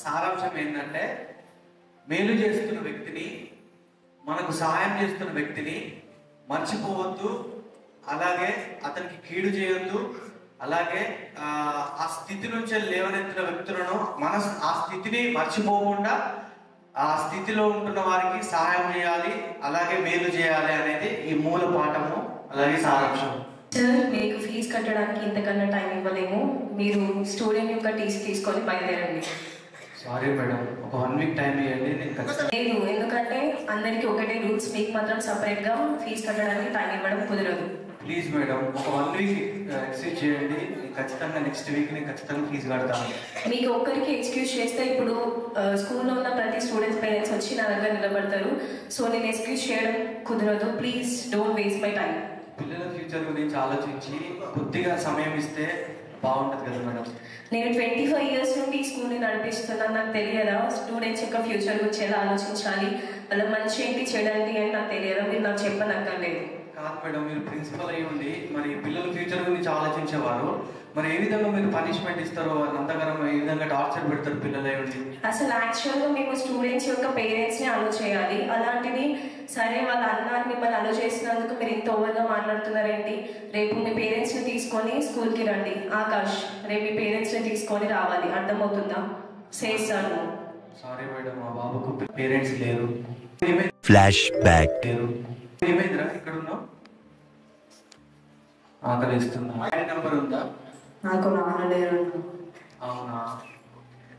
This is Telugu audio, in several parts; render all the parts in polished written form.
సారాంశం ఏంటంటే, మేలు చేస్తున్న వ్యక్తిని, మనకు సహాయం చేస్తున్న వ్యక్తిని మర్చిపోవద్దు, అలాగే అతనికి కీడు చేయొద్దు. అలాగే ఆ స్థితి నుంచి లేవనెత్తిన వ్యక్తులను ఆ స్థితిని మర్చిపోకుండా ఆ స్థితిలో ఉంటున్న వారికి సహాయం చేయాలి, అలాగే మేలు చేయాలి అనేది ఈ మూల పాఠము, అలాగే సారాంశం. సార్, మీకు ఫీజు కట్టడానికి ఇంతకన్నా టైం ఇవ్వలేము. మీరు స్టూడెంట్ యొక్క టీసీ తీసుకొని బయలుదేరండి. సారీ మేడం, ఒక 1 వీక్ టైం ఇవ్వండి. లేదు, ఎందుకంటే అందరికి ఒకటే రూల్స్, మీకు మాత్రం సపరేట్గా ఫీజు కట్టడానికి టైం ఇవ్వడం కుదరదు. ప్లీజ్ మేడం, ఒక 1 వీక్ ఎక్స్క్యూజ్ చేయండి. ఖచ్చితంగా నెక్స్ట్ వీక్ నేను ఖచ్చితంగా ఫీజు కడతాను. మీకు ఒక్కరికి ఎక్స్క్యూజ్ చేస్తే ఇప్పుడు స్కూల్లో ఉన్న ప్రతి స్టూడెంట్స్ పేరెంట్స్ వచ్చి నా దగ్గర నిలబడతారు. సో నేను ఎక్స్క్యూజ్ చేయడం కుదరదు. Please don't waste my time. పిల్లల ఫ్యూచర్ గురించి ఆలోచించి కొద్దిగా సమయం ఇస్తే బాగుంటుంది కదా మేడం. నేను 25 years నుండి ఈ స్కూల్ని నడిపిస్తున్నాను. నాకు తెలియదా స్టూడెంట్స్ యొక్క ఫ్యూచర్ గురించి ఎలా ఆలోచించాలి, వాళ్ళ మంచి ఏంటి చెడండి అని నాకు తెలియదా? మీరు నాకు చెప్పనక్కర్లేదు. కాదు మేడం, మీరు ప్రిన్సిపల్ అయ్యి ఉండి మరి పిల్లల ఫ్యూచర్ గురించి ఆలోచించేవారు, మరి ఏ విధంగా మీరు పనిష్మెంట్ ఇస్తారో, వాళ్ళు అంతగానం ఏ విధంగా టార్చర్ పెడతారు పిల్లలు అయ్యి ఉండి? అసలు యాక్చువల్గా మేము స్టూడెంట్స్ యొక్క పేరెంట్స్ని అలో చేయాలి. అలాంటిది సరే వాళ్ళ అన్నాన్ని మిమ్మల్ని అలో చేసినందుకు మీరు ఇంత ఓవర్గా మాట్లాడుతున్నారేంటి? రేపు మీ పేరెంట్స్ని తీసుకొని స్కూల్కి రండి. ఆకాష్, రేపు మీ పేరెంట్స్ని తీసుకొని రావాలి. అర్థమవుతుందా? చేస్తాను. సారీ మేడం, మా బాబుకు పేరెంట్స్ లేరు. Flash back. ఏమైందిరా, ఇక్కడ ఉన్నావు? ఆకలిస్తున్నా. డాడీ నెంబర్ ఉందా? నాకు నాన్న లేరు. అవునా?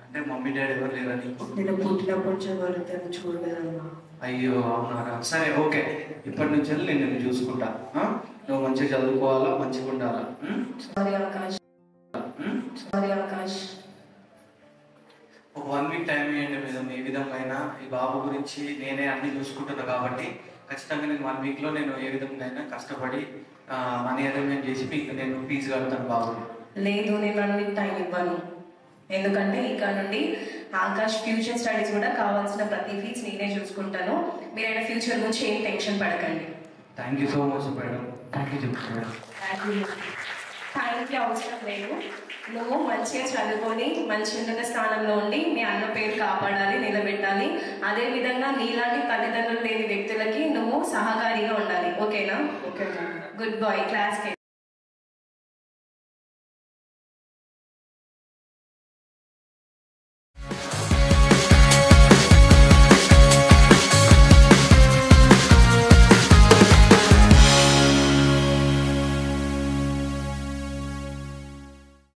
అంటే మమ్మీ డాడీ ఎవరు లేరా నీకు? నేను పుట్టినప్పటి నుంచి ఎవరు చూడలేదన్నా. అయ్యో అవునారా? సరే ఓకే, ఇప్పటి నుంచి వెళ్ళి నేను నిన్ను చూసుకుంటా. నువ్వు మంచిగా చదువుకోవాలా, మంచిగా ఉండాలా. సారీ ఆకాష్. సారీ ఆకాష్. ఒక 1 వీక్ టైం ఇవ్వండి మేడం. ఏ విధంగా అయినా ఈ బాబు గురించి నేనే అన్ని చూసుకుంటున్నా కాబట్టి ఖచ్చితంగా నేను 1 వీక్లో నేను ఏ విధంగా అయినా కష్టపడి మనీ అరేంజ్మెంట్ చేసి మీకు నేను ఫీజు కడతాను బాబు. లేదు, నేను 1 వీక్ టైం ఇవ్వను. ఎందుకంటే ఇక్కడ నుండి ఆకాష్ ఫ్యూచర్ స్టడీస్ కూడా కావాల్సిన ప్రతి ఫీజ్ నేనే చూసుకుంటాను. మీరైనా ఫ్యూచర్ గురించి ఏం టెన్షన్ పడకండి. Thank you so much madam. Thank you చెప్తాను మేడం. థ్యాంక్ యూ అవసరం లేదు. నువ్వు మంచిగా చదువుకొని మంచి ఉన్నత స్థానంలో ఉండి మీ అన్న పేరు కాపాడాలి, నిలబెట్టాలి. అదేవిధంగా నీలాంటి తల్లిదండ్రులు లేని వ్యక్తులకి నువ్వు సహకారిగా ఉండాలి. ఓకేనా? Good boy. క్లాస్కి